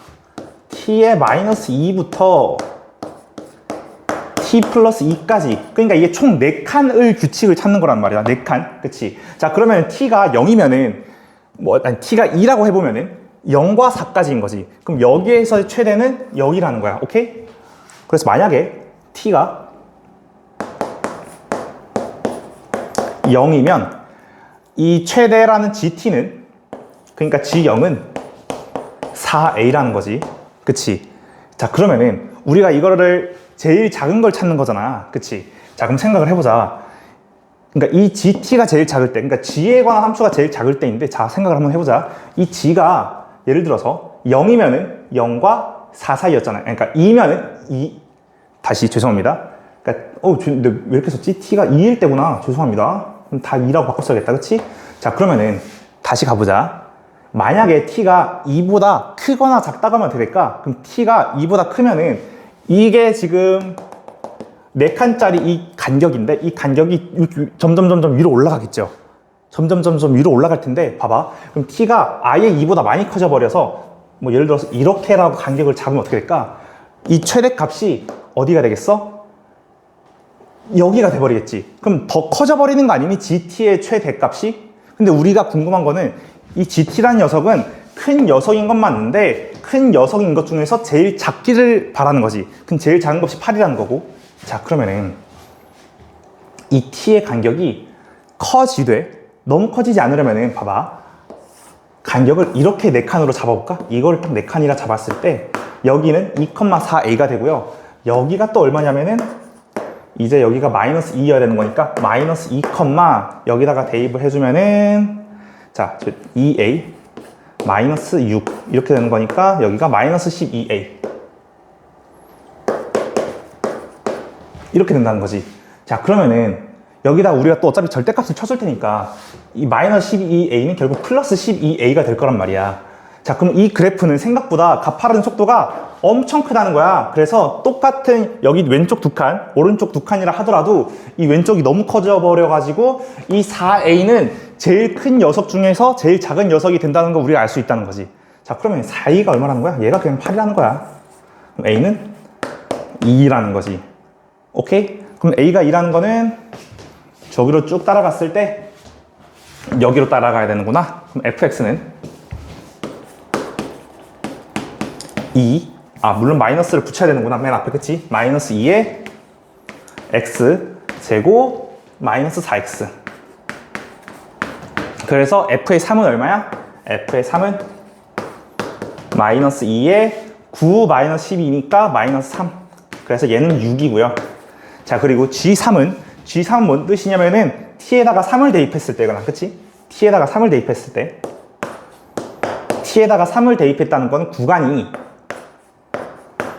t의 마이너스 2부터 t 플러스 2까지. 그러니까 이게 총 4칸을 규칙을 찾는 거란 말이야. 4칸. 그치? 자, 그러면 t가 0이면은, t가 2라고 해보면은 0과 4까지인 거지. 그럼 여기에서 최대는 0이라는 거야. 오케이? 그래서 만약에 t가 0이면 이 최대라는 gt는, 그러니까 g0은 4a라는 거지. 그치? 자, 그러면은 우리가 이거를 제일 작은 걸 찾는 거잖아. 그치? 자, 그럼 생각을 해보자. 그러니까 이 gt가 제일 작을 때, 그러니까 g에 관한 함수가 제일 작을 때인데, 자, 생각을 한번 해보자. 이 g가 예를 들어서 0이면은 0과 4 사이였잖아요. 그러니까 2면은 다시 죄송합니다. 그러니까 근데 왜 이렇게 썼지? t가 2일 때구나. 죄송합니다. 그럼 다 2라고 바꿨어야겠다. 그치? 자, 그러면은 다시 가보자. 만약에 t가 2보다 크거나 작다고 하면 어떻게 될까? 그럼 t가 2보다 크면은 이게 지금 4칸짜리 이 간격인데, 이 간격이 점점 위로 올라가겠죠. 점점 위로 올라갈 텐데, 봐봐. 그럼 t가 아예 2보다 많이 커져 버려서, 뭐 예를 들어서 이렇게라고 간격을 잡으면 어떻게 될까? 이 최대값이 어디가 되겠어? 여기가 돼버리겠지. 그럼 더 커져 버리는 거 아니니? gt의 최대값이? 근데 우리가 궁금한 거는 이 gt라는 녀석은 큰 녀석인 건 맞는데, 큰 녀석인 것 중에서 제일 작기를 바라는 거지. 그럼 제일 작은 값이 8이라는 거고. 자, 그러면은 이 t의 간격이 커지되, 너무 커지지 않으려면은 봐봐. 간격을 이렇게 4칸으로 잡아볼까? 이걸 딱 4칸이라 잡았을 때 여기는 2,4a가 되고요. 여기가 또 얼마냐면은 이제 여기가 마이너스 2여야 되는 거니까 마이너스 2, 여기다가 대입을 해주면은 자, 2a 마이너스 6 이렇게 되는 거니까 여기가 마이너스 12a 이렇게 된다는 거지. 자, 그러면은 여기다 우리가 또 어차피 절대값을 쳐줄 테니까 이 마이너스 12a는 결국 플러스 12a가 될 거란 말이야. 자, 그럼 이 그래프는 생각보다 가파른 속도가 엄청 크다는 거야. 그래서 똑같은 여기 왼쪽 2칸, 오른쪽 2칸이라 하더라도 이 왼쪽이 너무 커져 버려가지고 이 4a는 제일 큰 녀석 중에서 제일 작은 녀석이 된다는 거 우리가 알 수 있다는 거지. 자, 그러면 4a가 얼마라는 거야? 얘가 그냥 8이라는 거야. 그럼 a는 2라는 거지. 오케이? 그럼 a가 2라는 거는 저기로 쭉 따라갔을 때 여기로 따라가야 되는구나. 그럼 fx는 2, 물론 마이너스를 붙여야 되는구나. 맨 앞에, 그치? 마이너스 2에 x 제곱 마이너스 4x. 그래서 f의 3은 얼마야? f의 3은 마이너스 2에 9 마이너스 12니까 마이너스 3. 그래서 얘는 6이고요. 자, 그리고 G3은 뭔 뜻이냐면은 t에다가 3을 대입했을 때거나, 그치? t에다가 3을 대입했을 때 t에다가 3을 대입했다는 건 구간이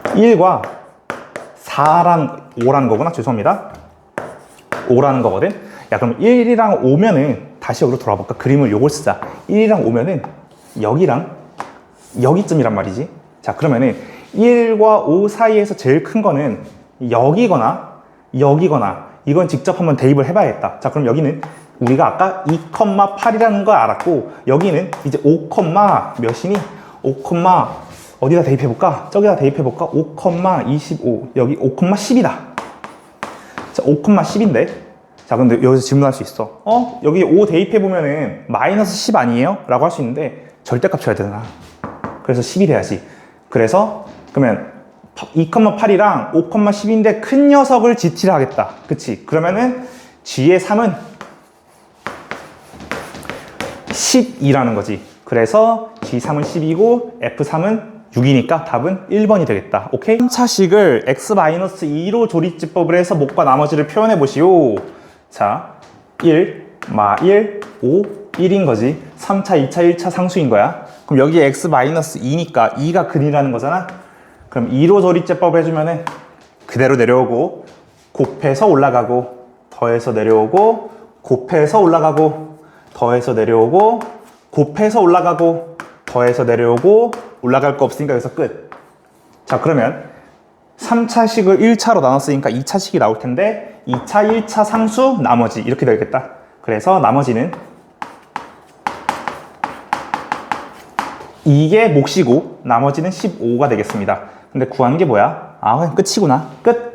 1과 5라는 거구나. 죄송합니다. 5라는 거거든. 야, 그럼 1이랑 5면은 다시 여기로 돌아볼까? 그림을 요걸 쓰자. 1이랑 5면은 여기랑 여기쯤이란 말이지. 자, 그러면은 1과 5 사이에서 제일 큰 거는 여기거나 이건 직접 한번 대입을 해봐야겠다. 자, 그럼 여기는 우리가 아까 2,8이라는 걸 알았고, 여기는 이제 5, 몇이니? 5, 어디다 대입해볼까? 저기다 대입해볼까? 5,25 여기 5,10이다. 자, 5,10인데 자, 근데 여기서 질문할 수 있어. 여기 5 대입해보면은 마이너스 10 아니에요? 라고 할 수 있는데 절대값 쳐야 되잖아. 그래서 10이 돼야지. 그래서 그러면 2,8이랑 5,10인데 큰 녀석을 GT를 하겠다. 그치? 그러면은 G의 3은 12라는 거지. 그래서 G3은 10이고 F3은 6이니까 답은 1번이 되겠다. 오케이? 3차식을 x-2로 조립집법을 해서 목과 나머지를 표현해 보시오. 자, 1, 5, 1인 거지. 3차, 2차, 1차 상수인 거야. 그럼 여기에 x-2니까 2가 근이라는 거잖아. 그럼 2로 조립제법 해주면은 그대로 내려오고 곱해서 올라가고 더해서 내려오고 곱해서 올라가고 더해서 내려오고 곱해서 올라가고 더해서 내려오고 올라갈 거 없으니까 여기서 끝. 자, 그러면 3차식을 1차로 나눴으니까 2차식이 나올 텐데 2차, 1차 상수, 나머지 이렇게 되겠다. 그래서 나머지는 이게 몫이고 나머지는 15가 되겠습니다. 근데 구한 게 뭐야? 아, 그냥 끝이구나. 끝.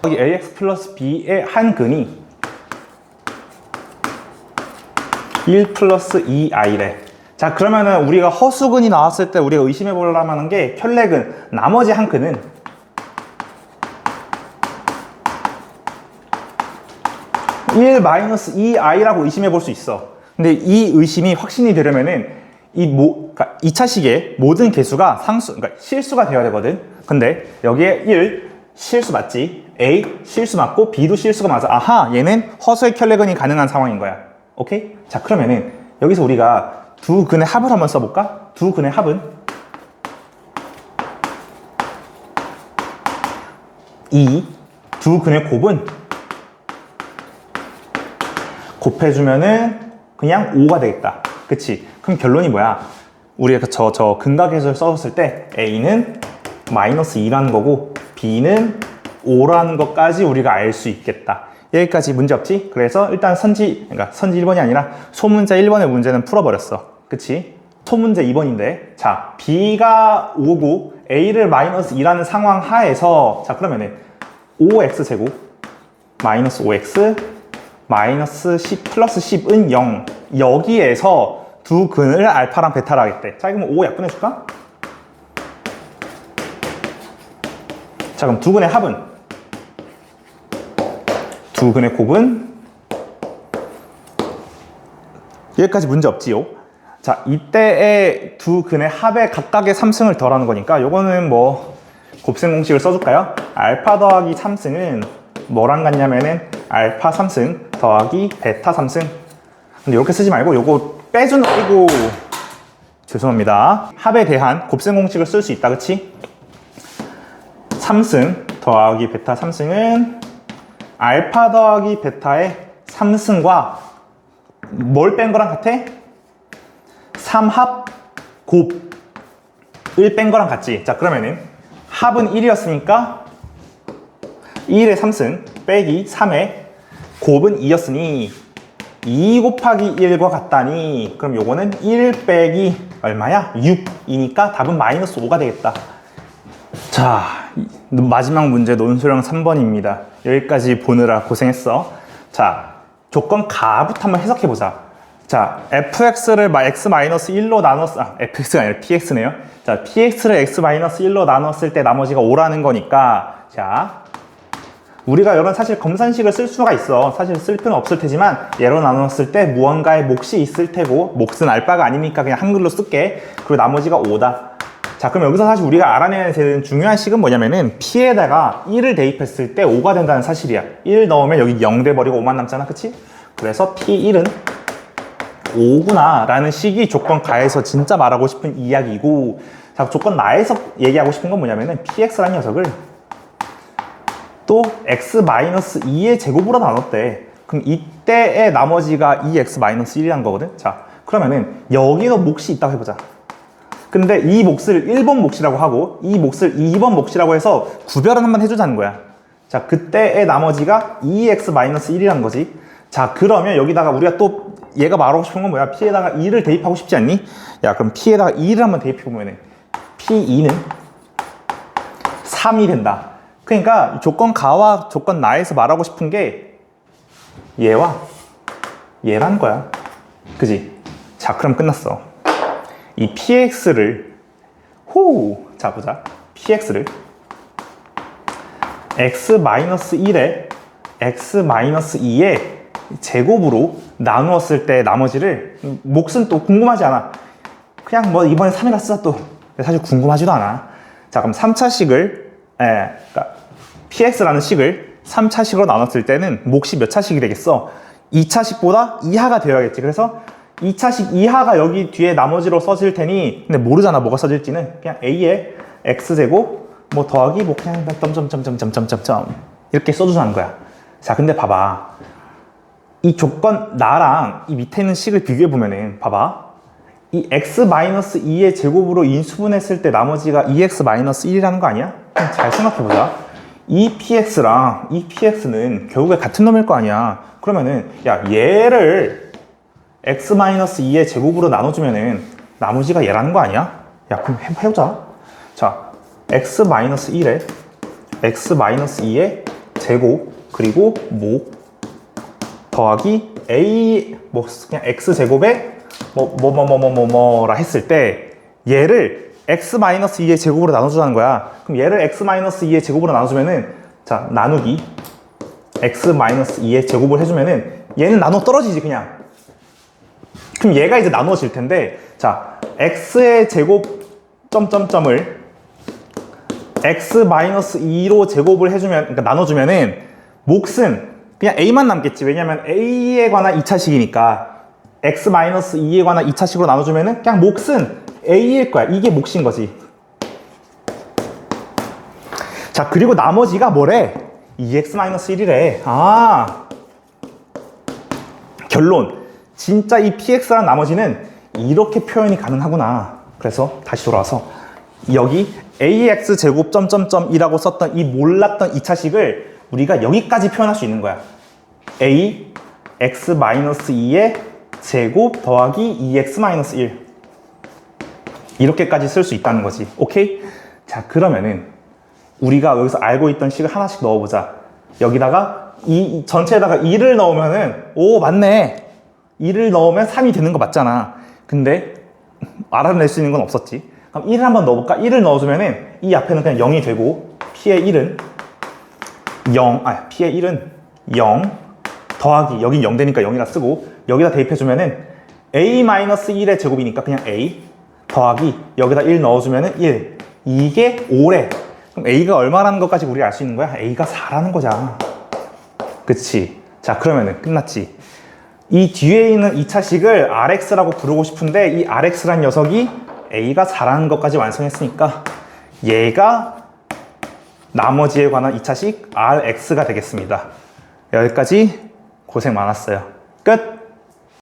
여기 ax 플러스 b의 한 근이 1 플러스 2i래. 자, 그러면은 우리가 허수근이 나왔을 때 우리가 의심해 보려면 하는 게 켤레근, 나머지 한 근은 1 마이너스 2i라고 의심해 볼 수 있어. 근데 이 의심이 확신이 되려면은 그러니까 2차식의 모든 개수가 그러니까 실수가 되어야 되거든. 근데 여기에 1 실수 맞지? A 실수 맞고 B도 실수가 맞아. 아하, 얘는 허수의 켤레근이 가능한 상황인 거야. 오케이? 자, 그러면은 여기서 우리가 두 근의 합을 한번 써볼까? 두 근의 합은 2, 두 근의 곱은 곱해주면은 그냥 5가 되겠다. 그치? 그럼 결론이 뭐야? 우리가 저 근각계수를 써줬을 때 A는 마이너스 2라는 거고 B는 5라는 것까지 우리가 알 수 있겠다. 여기까지 문제 없지? 그래서 일단 그러니까 선지 1번이 아니라 소문제 1번의 문제는 풀어버렸어. 그치? 소문제 2번인데, 자, B가 5고 A를 마이너스 2라는 상황 하에서, 자, 그러면은 5x제곱 마이너스 5x 마이너스 10 플러스 10은 0. 여기에서 두 근을 알파랑 베타를 하겠대. 자, 그럼 5 약분해줄까? 자, 그럼 두 근의 합은? 두 근의 곱은? 여기까지 문제 없지요? 자, 이때의 두 근의 합의 각각의 3승을 더하는 거니까 요거는 뭐 곱셈 공식을 써줄까요? 알파 더하기 3승은 뭐랑 같냐면은 알파 3승 더하기 베타 3승. 근데 이렇게 쓰지 말고 요거 빼주고 죄송합니다. 합에 대한 곱셈 공식을 쓸 수 있다. 그치? 3승 더하기 베타 3승은 알파 더하기 베타의 3승과 뭘 뺀 거랑 같아? 3합 곱을 뺀 거랑 같지. 자, 그러면은 합은 1이었으니까 1의 3승 빼기 3의 곱은 2였으니 2 곱하기 1과 같다니, 그럼 요거는 1 빼기 얼마야? 6이니까 답은 마이너스 5가 되겠다. 자, 마지막 문제 논술형 3번입니다. 여기까지 보느라 고생했어. 자, 조건 가부터 한번 해석해보자. 자, fx를 x-1로 fx가 아니라 px네요. 자, px를 x-1로 나눴을 때 나머지가 5라는 거니까, 자, 우리가 이런 사실 검산식을 쓸 수가 있어. 사실 쓸 필요는 없을 테지만 얘로 나눴을 때 무언가의 몫이 있을 테고, 몫은 알바가 아니니까 그냥 한글로 쓸게. 그리고 나머지가 5다. 자, 그럼 여기서 사실 우리가 알아내야 되는 중요한 식은 뭐냐면은 p에다가 1을 대입했을 때 5가 된다는 사실이야. 1 넣으면 여기 0 돼버리고 5만 남잖아. 그치? 그래서 p1은 5구나 라는 식이 조건 가에서 진짜 말하고 싶은 이야기고, 자, 조건 나에서 얘기하고 싶은 건 뭐냐면은 px라는 녀석을 또 x-2의 제곱으로 나눴대. 그럼 이때의 나머지가 2x-1이라는 거거든. 자, 그러면은 여기도 몫이 있다고 해보자. 근데 이 몫을 1번 몫이라고 하고 이 몫을 2번 몫이라고 해서 구별은 한번 해주자는 거야. 자, 그때의 나머지가 2x-1이라는 거지. 자, 그러면 여기다가 우리가 또 얘가 말하고 싶은 건 뭐야? p에다가 2를 대입하고 싶지 않니? 야, 그럼 p에다가 2를 한번 대입해보면 p2는 3이 된다. 그러니까 조건 가와 조건 나에서 말하고 싶은 게 얘와 얘라는 거야. 그지? 자, 그럼 끝났어. 이 px를 자, 보자. px를 x-1에 x-2의 제곱으로 나누었을 때 나머지를, 몫은 또 궁금하지 않아. 그냥 뭐 이번에 3이라 쓰자. 또 사실 궁금하지도 않아. 자, 그럼 3차식을 그러니까 px라는 식을 3차식으로 나눴을 때는 몫이 몇 차식이 되겠어? 2차식보다 이하가 되어야겠지. 그래서 2차식 이하가 여기 뒤에 나머지로 써질 테니, 근데 모르잖아 뭐가 써질지는. 그냥 a의 x제곱 뭐 더하기 뭐 그냥 점점점점점점점 이렇게 써주자는 거야. 자, 근데 봐봐. 이 조건 나랑 이 밑에 있는 식을 비교해보면은 봐봐. 이 x-2의 제곱으로 인수분했을 때 나머지가 2x-1이라는 거 아니야? 잘 생각해보자. 이 px랑 이 px는 결국에 같은 놈일 거 아니야. 그러면은 야 얘를 x-2의 제곱으로 나눠주면은 나머지가 얘라는 거 아니야? 야 그럼 해보자. 자 x-1에 x-2의 제곱 그리고 뭐 더하기 a 뭐 그냥 x제곱에 뭐라 했을 때 얘를 x-2의 제곱으로 나눠주자는 거야. 그럼 얘를 x-2의 제곱으로 나눠주면은 자 나누기 x-2의 제곱을 해주면은 얘는 나눠 떨어지지 그냥. 그럼 얘가 이제 나누어질 텐데 자 x의 제곱 점점점을 x-2로 제곱을 해주면 그러니까 나눠주면은 몫은 그냥 a만 남겠지. 왜냐면 a에 관한 2차식이니까 x-2에 관한 2차식으로 나눠주면은 그냥 몫은 a일 거야. 이게 몫인 거지. 자 그리고 나머지가 뭐래? 2x-1이래. 아 결론. 진짜 이 px랑 나머지는 이렇게 표현이 가능하구나. 그래서 다시 돌아와서 여기 ax 제곱 점점점이라고 썼던 이 몰랐던 2차식을 우리가 여기까지 표현할 수 있는 거야. a x-2의 제곱 더하기 2x-1 이렇게까지 쓸 수 있다는 거지. 오케이? 자 그러면은 우리가 여기서 알고 있던 식을 하나씩 넣어보자. 여기다가 이 전체에다가 2를 넣으면은 오 맞네. 2를 넣으면 3이 되는 거 맞잖아. 근데 알아낼 수 있는 건 없었지. 그럼 1을 한번 넣어볼까? 1을 넣어주면은 이 앞에는 그냥 0이 되고 p의 1은 0, p의 1은 0 더하기 여긴 0 되니까 0이라 쓰고 여기다 대입해주면은 a-1의 제곱이니까 그냥 a 더하기 여기다 1 넣어주면은 1 이게 5래. 그럼 a가 얼마라는 것까지 우리가 알 수 있는 거야? a가 4라는 거잖아. 그치? 자 그러면은 끝났지. 이 뒤에 있는 2차식을 rx라고 부르고 싶은데 이 rx란 녀석이 a가 4라는 것까지 완성했으니까 얘가 나머지에 관한 2차식 rx가 되겠습니다. 여기까지 고생 많았어요. 끝!